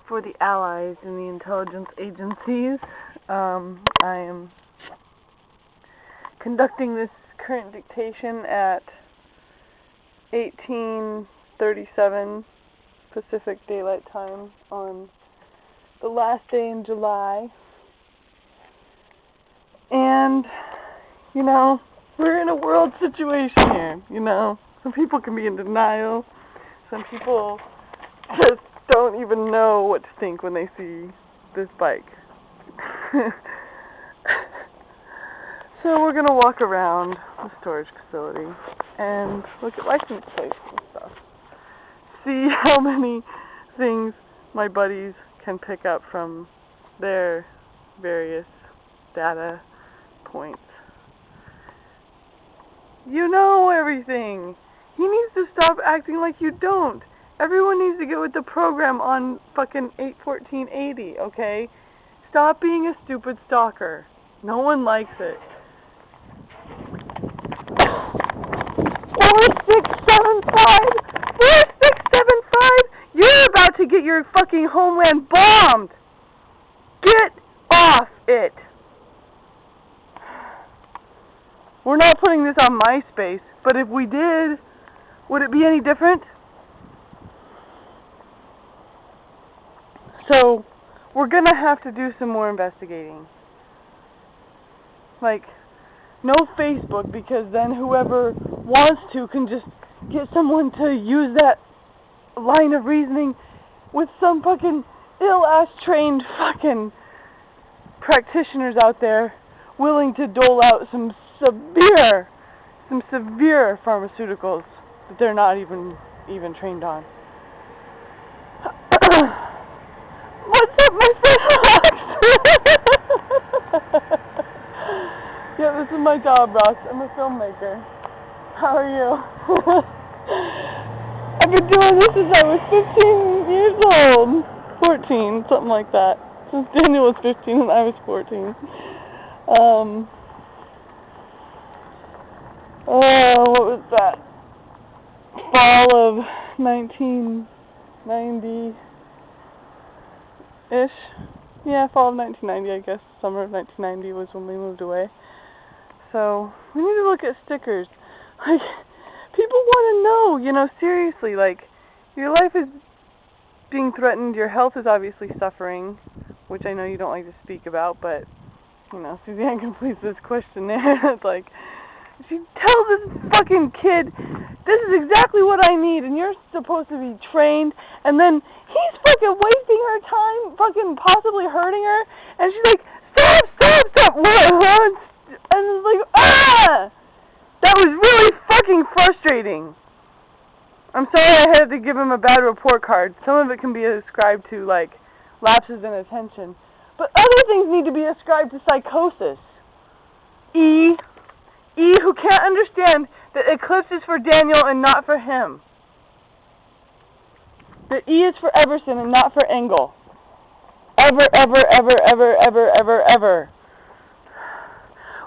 for the allies in the intelligence agencies. I am conducting this current dictation at 18:37 Pacific Daylight Time on the last day in July. And, we're in a world situation here, Some people can be in denial. Some people just don't even know what to think when they see this bike. So we're going to walk around the storage facility and look at license plates and stuff. See how many things my buddies can pick up from their various data points. You know everything. He needs to stop acting like you don't. Everyone needs to get with the program on fucking 8/14/80, okay? Stop being a stupid stalker. No one likes it. 4675! 4675! You're about to get your fucking homeland bombed! Get off it! We're not putting this on MySpace, but if we did, would it be any different? So, we're going to have to do some more investigating. No Facebook, because then whoever wants to can just get someone to use that line of reasoning with some fucking ill-ass trained fucking practitioners out there willing to dole out some severe pharmaceuticals that they're not even trained on. What's up, my friend Alex? Yeah, this is my job, Ross. I'm a filmmaker. How are you? I've been doing this since I was 15 years old. 14, something like that. Since Daniel was 15 and I was 14. What was that? Fall of 1990-ish. Yeah, fall of 1990, I guess. Summer of 1990 was when we moved away. So, we need to look at stickers. People want to know, seriously, your life is being threatened, your health is obviously suffering, which I know you don't like to speak about, but, Suzanne completes this questionnaire. It's like, she tells this fucking kid, this is exactly what I need, and you're supposed to be trained, and then he's fucking wasting her time, fucking possibly hurting her, and she's like, stop, what? And it's like, that was really fucking frustrating. I'm sorry I had to give him a bad report card. Some of it can be ascribed to, lapses in attention. But other things need to be ascribed to psychosis. E, who can't understand that eclipse is for Daniel and not for him. That E is for Everson and not for Engel. Ever.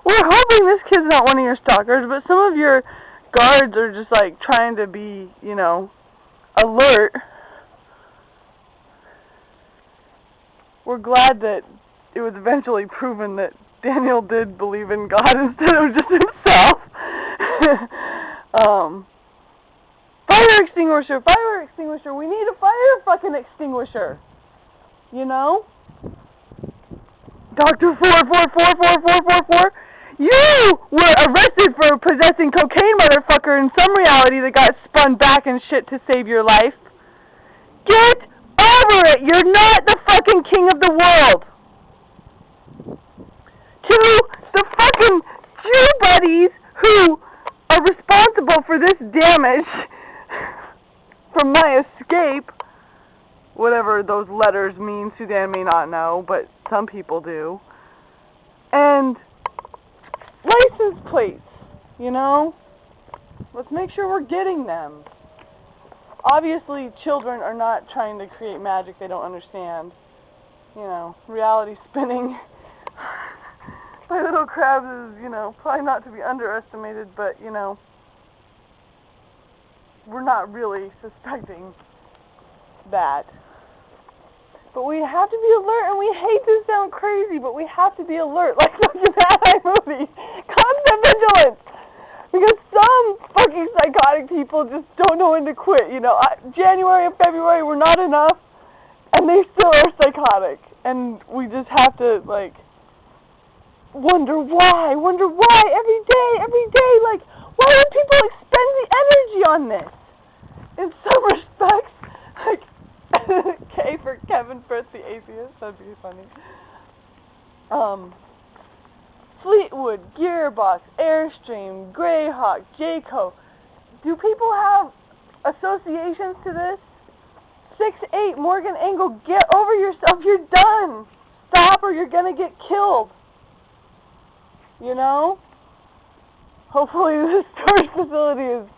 We're hoping this kid's not one of your stalkers, but some of your guards are just, trying to be, alert. We're glad that it was eventually proven that Daniel did believe in God instead of just himself. Fire extinguisher. We need a fire fucking extinguisher. Dr. 4444444. You were arrested for possessing cocaine, motherfucker, in some reality that got spun back and shit to save your life. Get over it! You're not the fucking king of the world! To the fucking Jew buddies who are responsible for this damage from my escape, whatever those letters mean, Suzanne may not know, but some people do. And license plates, Let's make sure we're getting them. Obviously, children are not trying to create magic they don't understand. Reality spinning by little crabs is, probably not to be underestimated, but, we're not really suspecting that. But we have to be alert, and we hate to sound crazy, but we have to be alert, like fucking that movie. Constant vigilance! Because some fucking psychotic people just don't know when to quit, you know. January and February were not enough, and they still are psychotic. And we just have to, like, wonder why, every day, like, why would people expend the energy on this? In some respects, like, K for Kevin Fritz the Atheist, that'd be funny. Fleetwood, Gearbox, Airstream, Greyhawk, Jayco. Do people have associations to this? 6'8", Morgan Angle, get over yourself, you're done. Stop or you're gonna get killed. You know? Hopefully this storage facility is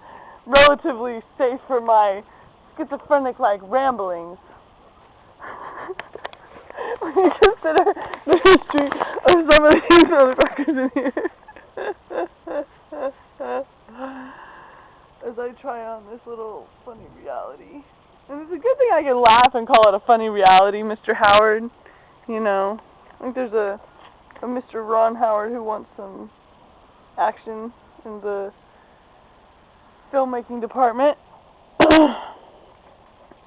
relatively safe for my schizophrenic-like ramblings. When you consider the history of some of these motherfuckers in here. As I try on this little funny reality. And it's a good thing I can laugh and call it a funny reality, Mr. Howard. You know, I think there's a Mr. Ron Howard who wants some action in the filmmaking department.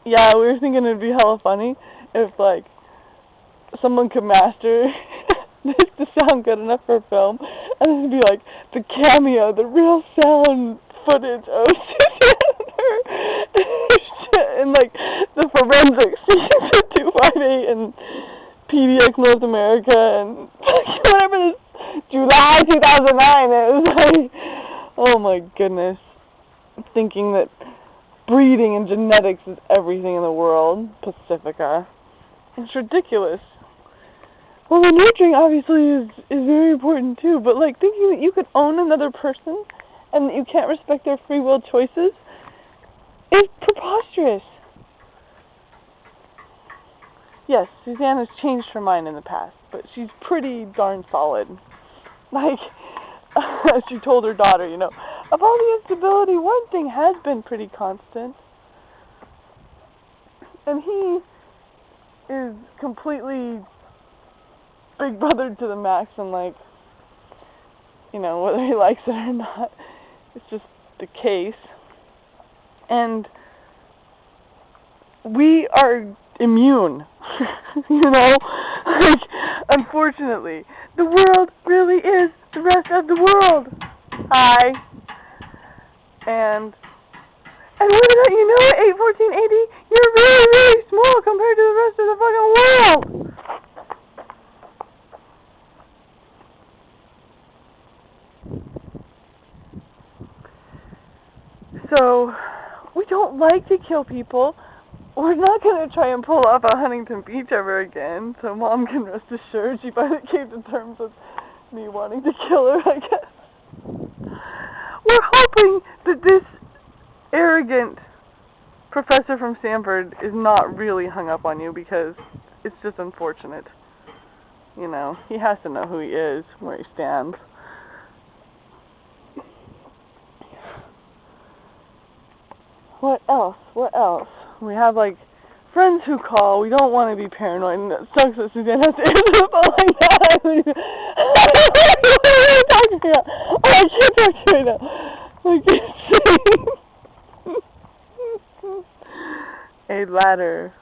Yeah, we were thinking it'd be hella funny if, like, someone could master this to sound good enough for film, and it'd be like the cameo, the real sound footage of Suzanne and like the forensics season 258 and PDX North America and whatever this July 2009 is. Like, oh my goodness, thinking that breeding and genetics is everything in the world. Pacifica. It's ridiculous. Well, the nurturing obviously is very important too, but like thinking that you could own another person and that you can't respect their free will choices is preposterous. Yes, Suzanne has changed her mind in the past, but she's pretty darn solid. Like, she told her daughter, you know, of all the instability, one thing has been pretty constant. And he is completely big brothered to the max, and like, you know, whether he likes it or not, it's just the case. And we are immune, you know, like, unfortunately, the world really is the rest of the world. Hi. And what about, you know, 81480, you're really, really small compared to the rest of the fucking world. So, we don't like to kill people. We're not going to try and pull off a Huntington Beach ever again, so Mom can rest assured she finally came to terms with me wanting to kill her, I guess. We're hoping that this arrogant professor from Stanford is not really hung up on you, because it's just unfortunate. You know, he has to know who he is, where he stands. What else? We have, like, friends who call. We don't want to be paranoid, and it sucks that Suzanne has to answer the phone like that. I can't talk to you right now. I can't say. A ladder.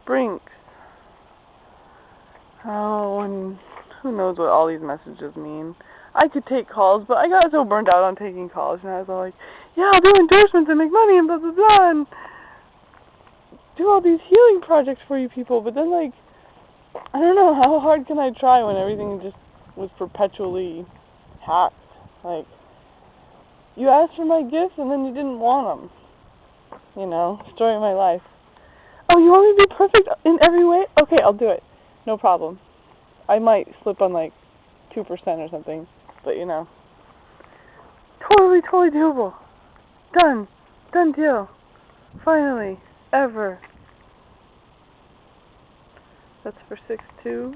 Brinks. Oh, and who knows what all these messages mean. I could take calls, but I got so burnt out on taking calls, and I was all like, yeah, I'll do endorsements and make money and blah, blah, blah, and do all these healing projects for you people, but then, like, I don't know, how hard can I try when everything just was perpetually hacked? Like, you asked for my gifts, and then you didn't want them. You know, story of my life. Oh, you want me to be perfect in every way? Okay, I'll do it. No problem. I might slip on, like, 2% or something, but, you know. Totally doable. Done deal. Finally. Ever. That's for 6-2.